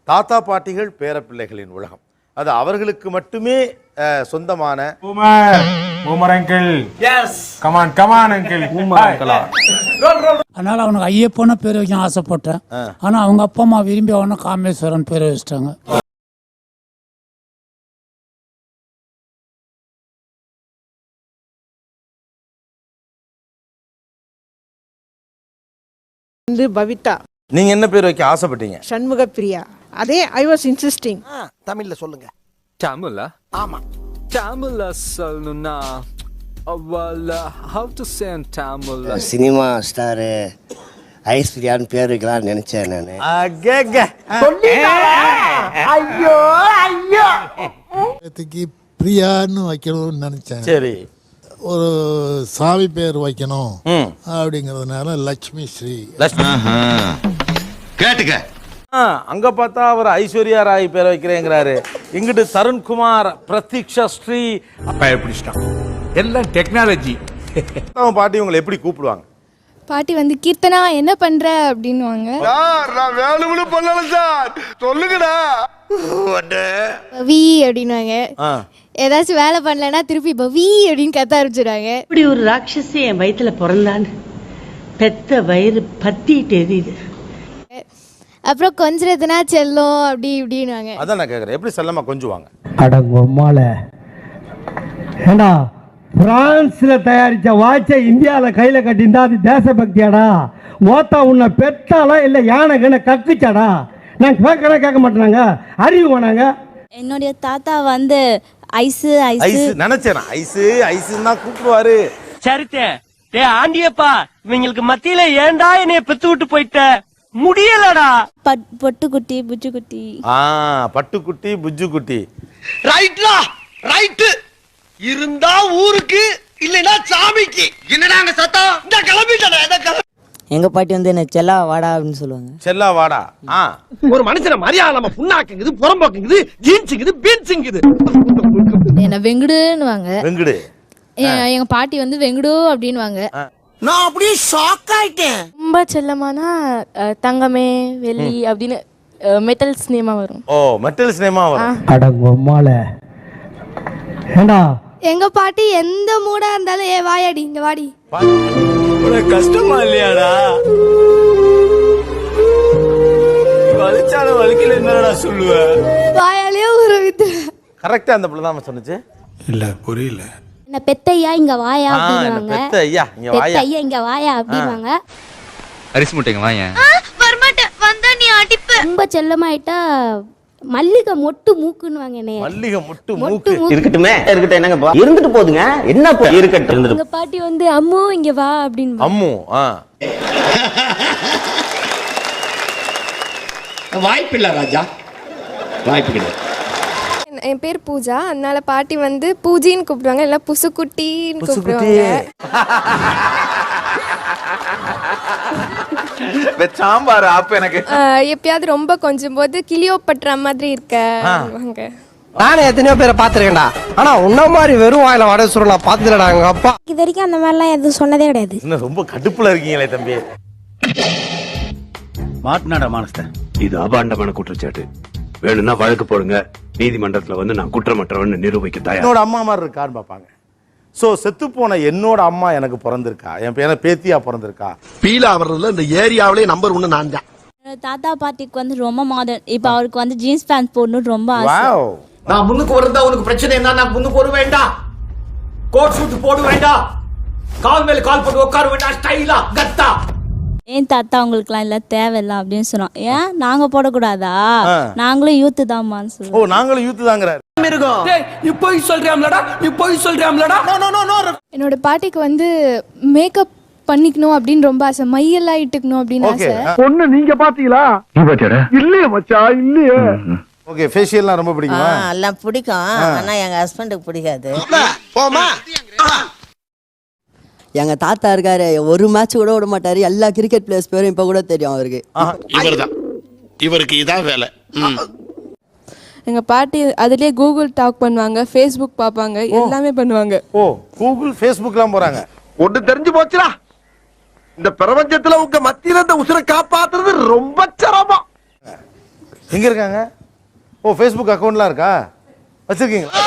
தாத்தா பாட்டிகள் பேரப்பிள்ளைகளின் உலகம். அது அவர்களுக்கு மட்டுமே சொந்தமான. அதனால அவனுக்கு ஐயப்பன பேர் வைக்க ஆசைப்பட்டேன். ஆனா அவங்க அப்பா அம்மா விரும்பி அவனை காமேஸ்வரன் பேர் வச்சிட்டாங்க. பவிதா. நீங்க என்ன பேர் வைக்க ஆசைப்பட்டீங்க? சண்முக பிரியா. அதே ஐ வாஸ் இன்சிஸ்டிங். தமிழ்ல சொல்லுங்க. தமிழா? ஆமா. தமிழ்ல சொல்லணும்னா how to say in Tamil? Cinema star ஐஸ்வர்யான்னு பேர் வைக்கலாம்னு நினைச்சேன் நானு. ஐயோ ஐயோ. பிரியான்னு வைக்கணும்னு நினைச்சேன். சரி, ஒரு சாமி பேர் வைக்கணும் அப்படிங்கிறதுனால லட்சுமி ஸ்ரீ. கேட்டுக்க. அங்க பார்த்தா அவர் ஐஸ்வர்யா ராய் பேர் வைக்கிறேங்கிறாரு. இங்கிட்டு தருண்குமார், பிரதீக்ஷா ஸ்ரீ பயப்பிடிச்சிட்டான். எல்லாம் டெக்னாலஜி. பாட்டி உங்களை எப்படி கூப்பிடுவாங்க? பாட்டி வந்து கீர்த்தனா என்ன பண்ற அப்படின்னுவாங்க. நான் வேணும்னு பண்ணல சார், சொல்லுங்கடா. பவி அப்படின்னுவாங்க. ஏதாச்சும் வேலை பண்ணலன்னா திருப்பி பவி அப்படின்னு கத்த ஆரம்பிச்சிடுவாங்க. இப்படி ஒரு ராட்சசி என் வயிற்றுல பிறந்தான்னு பெத்த வயிறு பத்திட்டு எரியுது. அப்புறம் கொஞ்சதுனா செல்லும் அப்படி இப்படின்னுவாங்க. அதான் நான் கேட்குறேன், எப்படி செல்லமா கொஞ்சுவாங்க? அடங்கொம்மால ஏண்டா பிரான்ஸ்ல தயாரிச்ச வாட்சை இந்தியாவில் கையில கட்டியிருந்தா அது தேசபக்தியாடா? ஓத்தா உன்னை பெத்தாலா இல்லை யானை கக்குச்சாடா? நான் கேட்க மாட்டேனாங்க, அறிவு வேணாங்க. என்னுடைய தாத்தா வந்து ஐசு ஐசு நினைச்சேன். ஐசு ஐசுன்னு தான் கூப்பிடுவாரு. சரித்தே டே ஆண்டியப்பா, இவங்களுக்கு மத்தியில ஏன்டா என்னைய பெத்து விட்டு போயிட்ட? முடியலடா. பொட்டுக்குட்டி புஜ்ஜுக்குட்டி. பட்டுக்குட்டி புஜ்ஜுக்குட்டி. ரைட்லா ரைட். இருந்தா ஊருக்கு, இல்லைன்னா சாமிக்கு. என்னடாங்க சத்தம்? இந்த கிளம்பிட்டா. எங்க பாட்டி வந்து என்ன செல்லா வாடா அப்படின்னு சொல்லுவாங்க. செல்லா வாடா. ஒரு மனுஷனை மரியாதை நம்ம புண்ணாக்குங்குது, புறம்போக்குங்குது, ஜீன்ஸுங்குது, பீன்ஸுங்குது. என்ன வெங்குடுன்னுவாங்க. வெங்குடு. எங்க பாட்டி வந்து வெங்குடு அப்படின்னுவாங்க. நான் அப்படியே ஷாக் ஆயிட்டேன். ரொம்ப செல்லமானா தங்கமே வெள்ளி அப்படின்னு மெட்டல்ஸ் நேமா வரும். ஓ, மெட்டல்ஸ் நேமா வரும். அடங்கொம்மால ஏண்டா எங்க பாட்டி எந்த மூடா இருந்தாலும் ஏ வாயாடி இங்க வாடி. கஷ்டமா இல்லையாடா? வலிச்சாலும் வலிக்கல என்னடா சொல்லுவ? வாயாலே ஒரு வித்து. கரெக்டா அந்த பிள்ளை தான் சொன்னுச்சு. இல்ல புரியல. என்ன பெத்தையா இங்க வாயா அப்படிவாங்க. பெத்தையா இங்க வாயா. பெத்தையா இங்க வாயா அப்படிவாங்க. அரிசி முட்டைங்க வாயா. வரமாட்டேன், வந்தா நீ அடிப்ப. ரொம்ப செல்லமாயிட்டா மல்லிகை மொட்டு மூக்குன்னுவாங்க. என்னைய மல்லிகை மொட்டு மூக்கு. இருக்கட்டுமே, இருக்கட்டும். என்னங்க இருந்துட்டு போதுங்க, என்ன இருக்கட்டும். எங்க பாட்டி வந்து அம்மு இங்க வா அப்படின்னு. அம்மு. வாய்ப்பில்லை ராஜா, வாய்ப்பு கிடையாது. என் பேர் பூஜா, அதனால பாட்டி வந்து பூஜின்னு கூப்பிடுவாங்க, இல்ல புசுக்குட்டின்னு கூப்பிடுவாங்க. சாம்பார் அப்ப எனக்கு எப்பயாவது ரொம்ப கொஞ்சம் போது கிளியோபட்ரா மாதிரி இருக்க. நானே எத்தனையோ பேரை பாத்துருக்கேன்டா, ஆனா உன்ன மாதிரி வெறும் வாயில வடை சுருளா பாத்துலடா எங்க அப்பா. இது வரைக்கும் அந்த மாதிரிலாம் எதுவும் சொன்னதே கிடையாது. இன்னும் ரொம்ப கடுப்புல இருக்கீங்களே தம்பி. மாட்டினாடா மானஸ்தன். இது அபாண்டமான குற்றச்சாட்டு. வேணும்னா வழக்கு போடுங்க, நீதிமன்றத்துல வந்து நான் குற்றமற்றவன் நிரூபிக்க தயார். என்னோட அம்மா மாதிரி இருக்கான்னு பாப்பாங்க. சோ செத்து போன என்னோட அம்மா எனக்கு பிறந்திருக்கா, என் பேத்தியா பிறந்திருக்கா. பீலா வர்றதுல இந்த ஏரியாவிலே நம்பர் 1 நான் தான். தாத்தா பாட்டிக்கு வந்து ரொம்ப மாடர்ன். இப்ப அவருக்கு வந்து ஜீன்ஸ் பேண்ட் போடணும் ரொம்ப ஆசை. நான் முன்னுக்கு வரதா உனக்கு பிரச்சனை என்ன? நான் முன்னுக்கு வர வேண்டாம், கோட் சூட் போட வேண்டாம், கால் மேல கால் போட்டு உட்கார வேண்டாம், ஸ்டைலா கத்தா. ஏன் தாத்தா உங்களுக்குலாம் இல்ல தேவையில்ல அப்படின்னு சொன்னோம். ஏன் நாங்க போடக்கூடாதா? நாங்களும் யூத்து தான்மான்னு சொல்லுவோம். ஓ, நாங்களும் யூத்து தாங்கிறாரு. நீ போய் சொல்றியாம்லடா, நீ போய் சொல்றியாம்லடா. என்னோட பாட்டிக்கு வந்து மேக்கப் பண்ணிக்கணும் அப்படின்னு ரொம்ப ஆசை. மையெல்லாம் இட்டுக்கணும் அப்படின்னு ஆசை. பொண்ணு நீங்க பாத்தீங்களா? இல்லையே மச்சா, இல்லையே. ஓகே, ஃபேஷியல்லாம் ரொம்ப பிடிக்குமா? எல்லாம் பிடிக்கும், ஆனா எங்க ஹஸ்பண்டுக்கு பிடிக்காது. போமா. எங்க தாத்தா இருக்காரு, ஒரு மேட்ச் கூட விட மாட்டாரு. எல்லா கிரிக்கெட் பிளேயர்ஸ் பேரும் இப்ப கூட தெரியும் அவருக்கு. இவர்தான், இவருக்கு இதான் வேலை. எங்க பாட்டி அதுலயே கூகுள் டாக் பண்ணுவாங்க, ஃபேஸ்புக் பாப்பாங்க, எல்லாமே பண்ணுவாங்க. ஓ, கூகுள் ஃபேஸ்புக்லாம் போறாங்க. ஒண்ணு தெரிஞ்சு போச்சுடா, இந்த பிரபஞ்சத்துல உங்க மத்தியில இந்த உசுரை காப்பாத்துறது ரொம்ப சிரமம். எங்க இருக்காங்க? ஓ ஃபேஸ்புக் அக்கௌண்ட்லாம் இருக்கா? வச்சிருக்கீங்களா?